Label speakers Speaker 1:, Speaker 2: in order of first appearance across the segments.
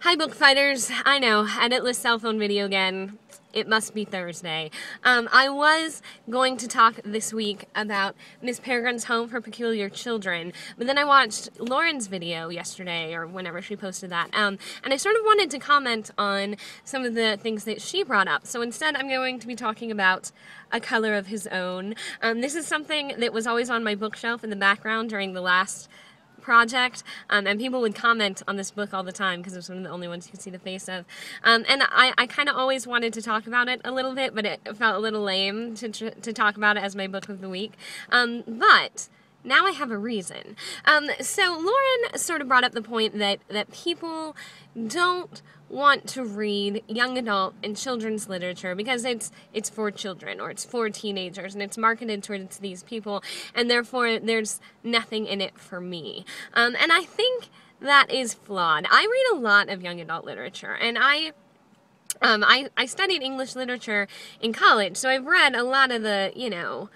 Speaker 1: Hi, book fighters. I know, editless cell phone video again. It must be Thursday. I was going to talk this week about Miss Peregrine's Home for Peculiar Children, but then I watched Lauren's video yesterday, or whenever she posted that, and I sort of wanted to comment on some of the things that she brought up. So instead, I'm going to be talking about A Color of His Own. This is something that was always on my bookshelf in the background during the last project, and people would comment on this book all the time because it was one of the only ones you could see the face of, and I kind of always wanted to talk about it a little bit, but it felt a little lame to talk about it as my book of the week, but now I have a reason. So Lauren sort of brought up the point that people don't want to read young adult and children's literature because it's for children or it's for teenagers and it's marketed towards these people, and therefore there's nothing in it for me. And I think that is flawed. I read a lot of young adult literature, and I studied English literature in college, so I've read a lot of the,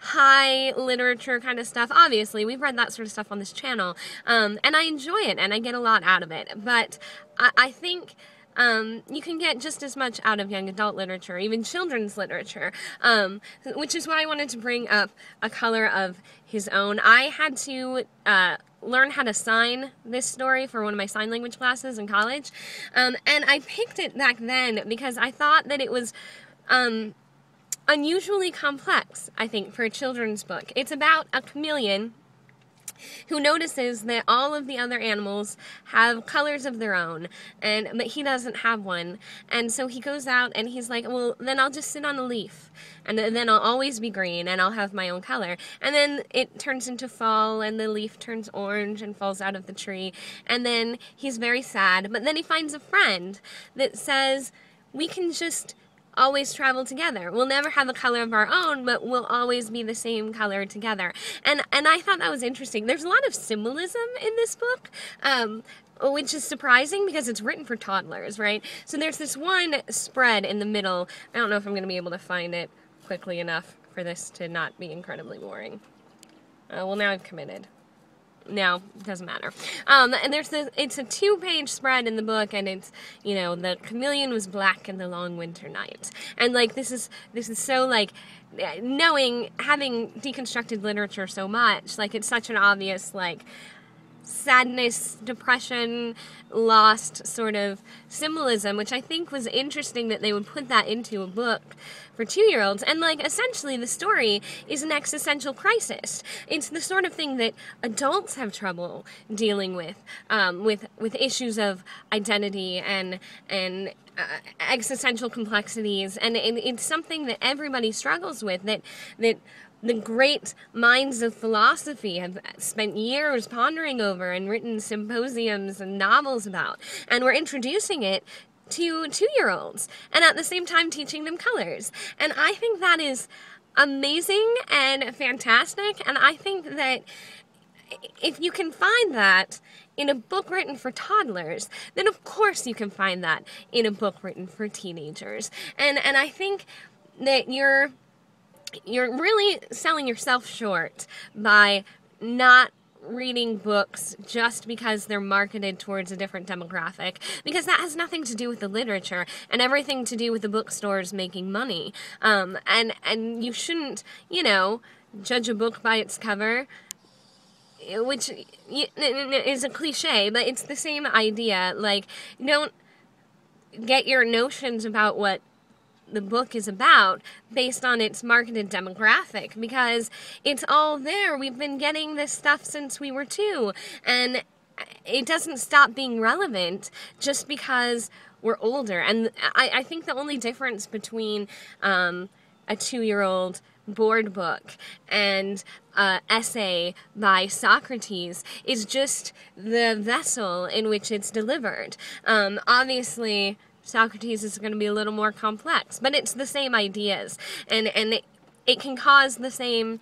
Speaker 1: high literature kind of stuff. Obviously, we've read that sort of stuff on this channel, and I enjoy it, and I get a lot out of it, but I think you can get just as much out of young adult literature, even children's literature, which is why I wanted to bring up A Color of His Own. I had to learn how to sign this story for one of my sign language classes in college, and I picked it back then because I thought that it was unusually complex, I think, for a children's book. It's about a chameleon who notices that all of the other animals have colors of their own, but he doesn't have one. And so he goes out and he's like, well, then I'll just sit on a leaf, and then I'll always be green, and I'll have my own color. And then it turns into fall, and the leaf turns orange and falls out of the tree, and then he's very sad. But then he finds a friend that says, we can just always travel together. We'll never have a color of our own, but we'll always be the same color together. And I thought that was interesting. There's a lot of symbolism in this book, which is surprising because it's written for toddlers, right? So there's this one spread in the middle. I don't know if I'm going to be able to find it quickly enough for this to not be incredibly boring. Well, now I've committed. No, it doesn't matter. And it's a 2-page spread in the book, and it's, the chameleon was black in the long winter night. And, this is so, having deconstructed literature so much, it's such an obvious, sadness, depression, lost sort of symbolism, which I think was interesting that they would put that into a book for 2-year-olds. And essentially the story is an existential crisis. It's the sort of thing that adults have trouble dealing with issues of identity and existential complexities, and it's something that everybody struggles with, that the great minds of philosophy have spent years pondering over and written symposiums and novels about. And we're introducing it to 2-year-olds and at the same time teaching them colors. And I think that is amazing and fantastic. And I think that if you can find that in a book written for toddlers, then of course you can find that in a book written for teenagers. And I think that you're really selling yourself short by not reading books just because they're marketed towards a different demographic, because that has nothing to do with the literature and everything to do with the bookstores making money. And you shouldn't, judge a book by its cover, which is a cliche, but it's the same idea. Don't get your notions about what the book is about based on its marketed demographic, because it's all there. We've been getting this stuff since we were 2, and it doesn't stop being relevant just because we're older. And I think the only difference between a 2-year-old board book and essay by Socrates is just the vessel in which it's delivered. Obviously, Socrates is going to be a little more complex, but it's the same ideas, and it can cause the same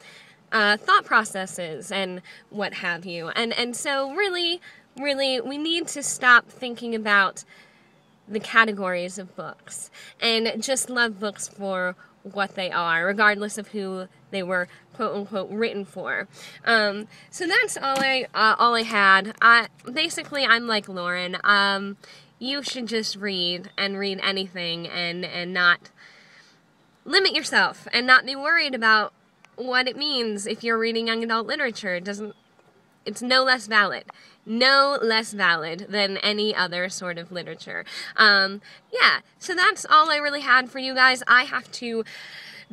Speaker 1: thought processes and what have you. And so really, we need to stop thinking about the categories of books and just love books for what they are, regardless of who they were quote unquote written for. So that's all I had. Basically, I'm like Lauren. you should just read and read anything and not limit yourself and not be worried about what it means if you're reading young adult literature. It's no less valid. No less valid than any other sort of literature. Yeah, so that's all I really had for you guys. I have to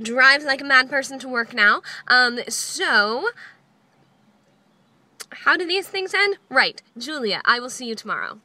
Speaker 1: drive like a mad person to work now. So, how do these things end? Right, Julia, I will see you tomorrow.